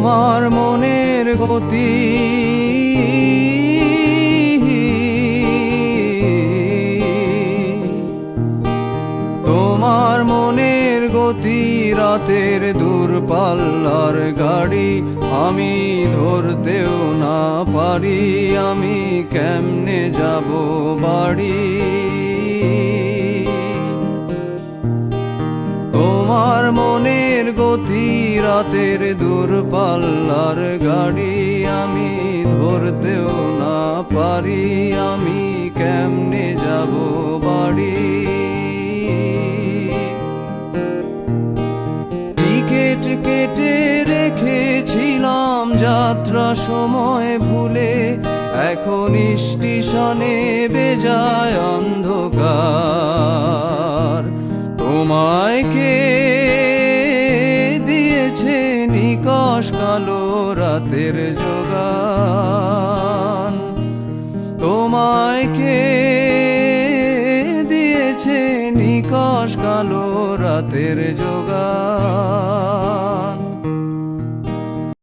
তোমার মনের গতি তোমার মনের গতি রাতের দূরপাল্লার গাড়ি আমি ধরতেও না পারি আমি কেমনে যাব বাড়ি তোমার মনের গতি রাতের দূরপাল্লার গাড়ি আমি ধরতেও না পারি আমি কেমনে যাব বাড়ি টিকেট কেটে রেখেছিলাম যাত্রা সময় ভুলে এখন স্টেশনে বেজায় অন্ধকার তোমায় কে দিয়েছে নিকষ কালো রাতের যোগান তোমায় কে দিয়েছে নিকষ কালো রাতের যোগান